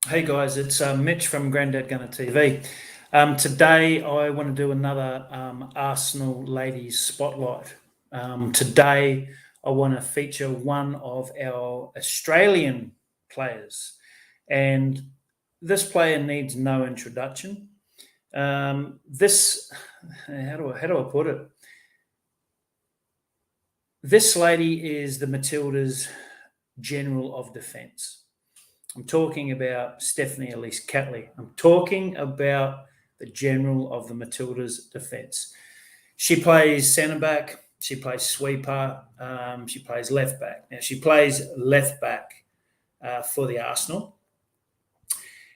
Hey guys, it's Mitch from Grandad Gunner TV. Today I want to do another Arsenal ladies spotlight. Today I want to feature one of our Australian players, and this player needs no introduction. This, how do I put it? This lady is the Matildas' General of Defence. I'm talking about Stephanie Elise Catley. I'm talking about the general of the Matildas defence. She plays centre back, she plays sweeper, she plays left back. Now, she plays left back for the Arsenal.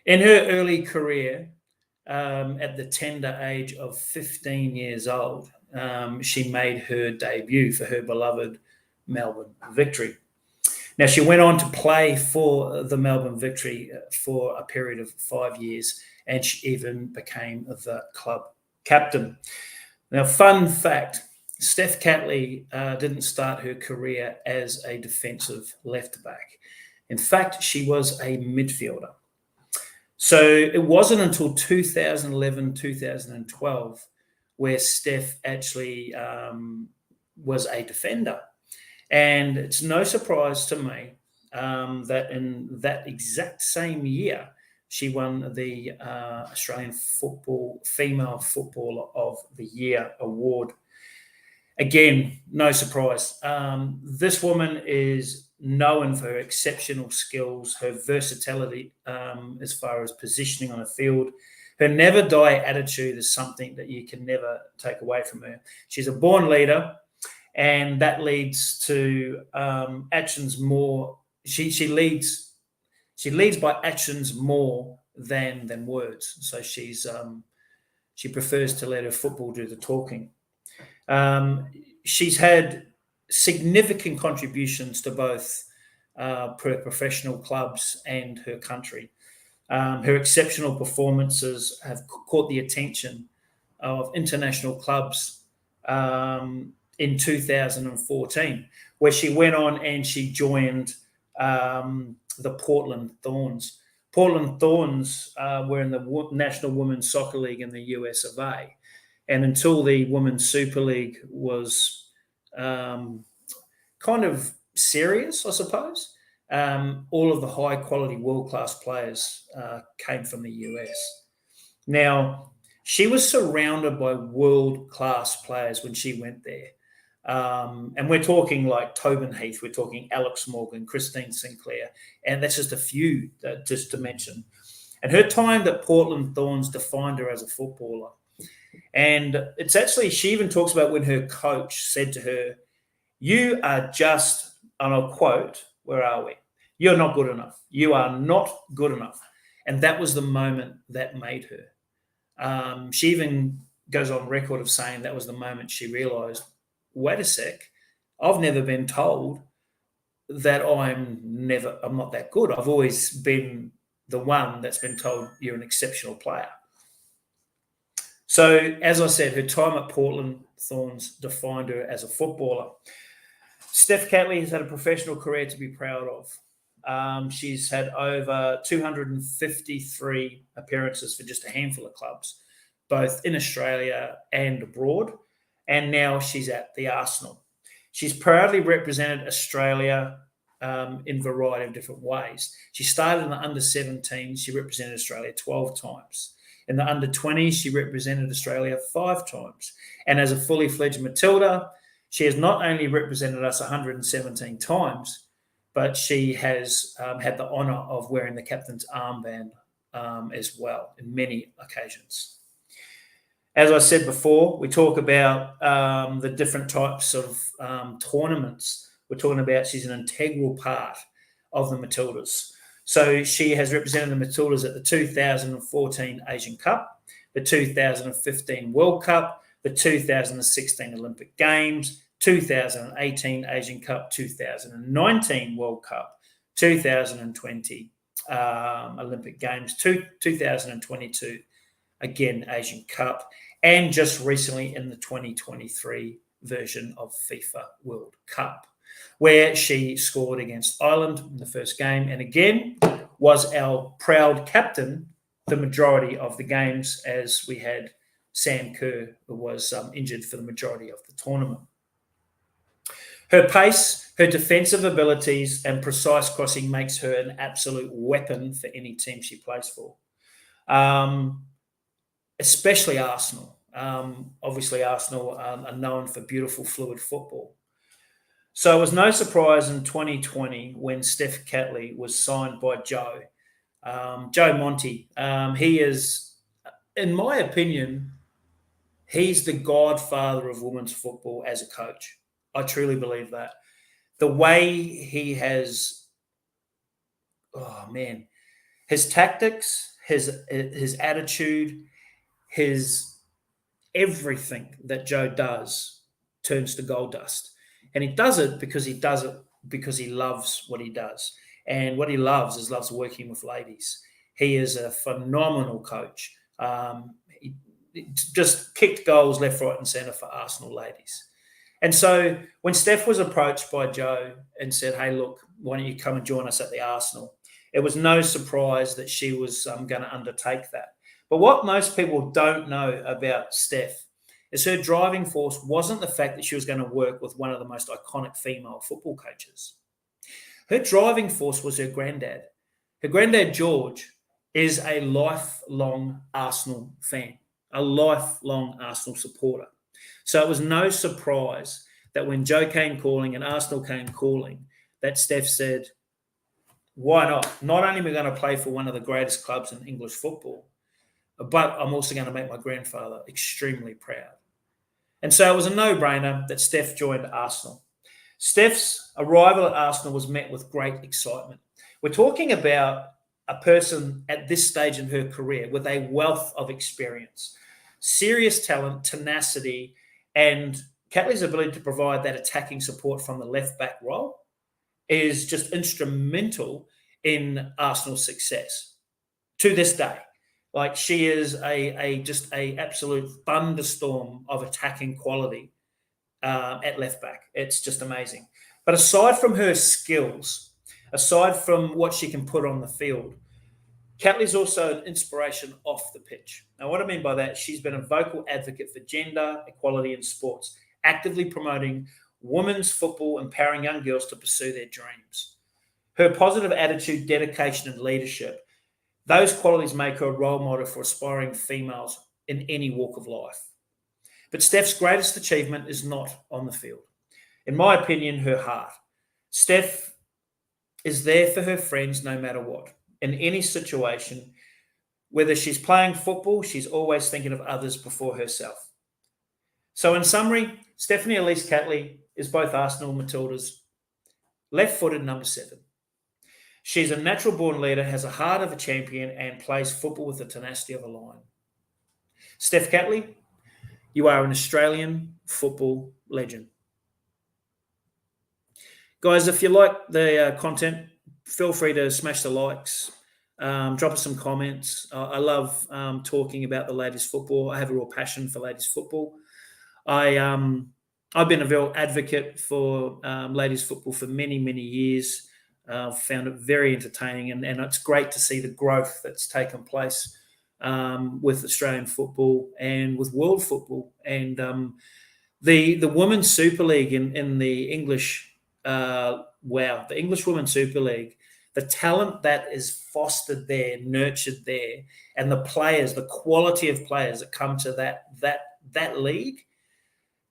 In her early career, at the tender age of 15 years old, she made her debut for her beloved Melbourne Victory. Now, she went on to play for the Melbourne Victory for a period of 5 years, and she even became the club captain. Now, fun fact, Steph Catley didn't start her career as a defensive left back. In fact, she was a midfielder. So it wasn't until 2011, 2012 where Steph actually was a defender. And it's no surprise to me that in that exact same year, she won the Australian Female Footballer of the Year award. Again, no surprise. This woman is known for her exceptional skills, her versatility as far as positioning on the field. Her never die attitude is something that you can never take away from her. She's a born leader, and that leads to actions more. She leads by actions more than words. So she prefers to let her football do the talking. She's had significant contributions to both professional clubs and her country. Her exceptional performances have caught the attention of international clubs in 2014, where she went on and she joined the Portland Thorns. Portland Thorns were in the National Women's Soccer League in the US of A. And until the Women's Super League was kind of serious, I suppose, all of the high quality world class players came from the US. Now, she was surrounded by world class players when she went there. And we're talking like Tobin Heath, we're talking Alex Morgan, Christine Sinclair, and that's just a few just to mention. And her time at Portland Thorns defined her as a footballer. And it's actually, she even talks about when her coach said to her, "You are just," and I'll quote, "where are we? You're not good enough. You are not good enough." And that was the moment that made her. She even goes on record of saying that was the moment she realised, wait a sec, I've never been told that I'm not that good. I've always been the one that's been told you're an exceptional player. So, as I said, her time at Portland Thorns defined her as a footballer. Steph Catley has had a professional career to be proud of. She's had over 253 appearances for just a handful of clubs, both in Australia and abroad. And now she's at the Arsenal. She's proudly represented Australia in a variety of different ways. She started in the under-17s. She represented Australia 12 times. In the under-20s, she represented Australia 5 times. And as a fully fledged Matilda, she has not only represented us 117 times, but she has had the honour of wearing the captain's armband as well in many occasions. As I said before, we talk about the different types of tournaments. We're talking about she's an integral part of the Matildas. So she has represented the Matildas at the 2014 Asian Cup, the 2015 World Cup, the 2016 Olympic Games, 2018 Asian Cup, 2019 World Cup, 2020 Olympic Games, 2022 again Asian Cup, and just recently in the 2023 version of FIFA World Cup, where she scored against Ireland in the first game. And again, was our proud captain the majority of the games, as we had Sam Kerr, who was injured for the majority of the tournament. Her pace, her defensive abilities, and precise crossing makes her an absolute weapon for any team she plays for, especially Arsenal. Obviously, Arsenal are known for beautiful, fluid football. So it was no surprise in 2020 when Steph Catley was signed by Joe Monty. He is, in my opinion, he's the godfather of women's football as a coach. I truly believe that. The way he has, his tactics, his attitude, his everything that Joe does turns to gold dust. And he does it because he loves what he does. And what he loves working with ladies. He is a phenomenal coach. He just kicked goals left, right, and centre for Arsenal ladies. And so when Steph was approached by Joe and said, hey, look, why don't you come and join us at the Arsenal? It was no surprise that she was going to undertake that. But what most people don't know about Steph is her driving force wasn't the fact that she was going to work with one of the most iconic female football coaches. Her driving force was her granddad. Her granddad, George, is a lifelong Arsenal fan, a lifelong Arsenal supporter. So it was no surprise that when Joe came calling and Arsenal came calling, that Steph said, why not? Not only am I going to play for one of the greatest clubs in English football, but I'm also going to make my grandfather extremely proud. And so it was a no-brainer that Steph joined Arsenal. Steph's arrival at Arsenal was met with great excitement. We're talking about a person at this stage in her career with a wealth of experience, serious talent, tenacity, and Catley's ability to provide that attacking support from the left-back role is just instrumental in Arsenal's success to this day. Like, she is just a absolute thunderstorm of attacking quality at left back. It's just amazing. But aside from her skills, aside from what she can put on the field, Catley's also an inspiration off the pitch. Now, what I mean by that, she's been a vocal advocate for gender equality in sports, actively promoting women's football, empowering young girls to pursue their dreams. Her positive attitude, dedication, and leadership, those qualities make her a role model for aspiring females in any walk of life. But Steph's greatest achievement is not on the field. In my opinion, her heart. Steph is there for her friends no matter what. In any situation, whether she's playing football, she's always thinking of others before herself. So in summary, Stephanie Elise Catley is both Arsenal Matildas, left-footed number 7. She's a natural-born leader, has a heart of a champion, and plays football with the tenacity of a lion. Steph Catley, you are an Australian football legend. Guys, if you like the content, feel free to smash the likes, drop us some comments. I love talking about the ladies' football. I have a real passion for ladies' football. I've been a real advocate for ladies' football for many, many years. I've found it very entertaining, and it's great to see the growth that's taken place with Australian football and with world football. And the Women's Super League in the English, the English Women's Super League, the talent that is fostered there, nurtured there, and the players, the quality of players that come to that league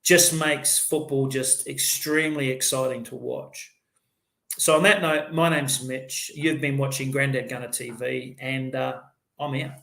just makes football just extremely exciting to watch. So on that note, my name's Mitch. You've been watching Grandad Gunner TV, and I'm out.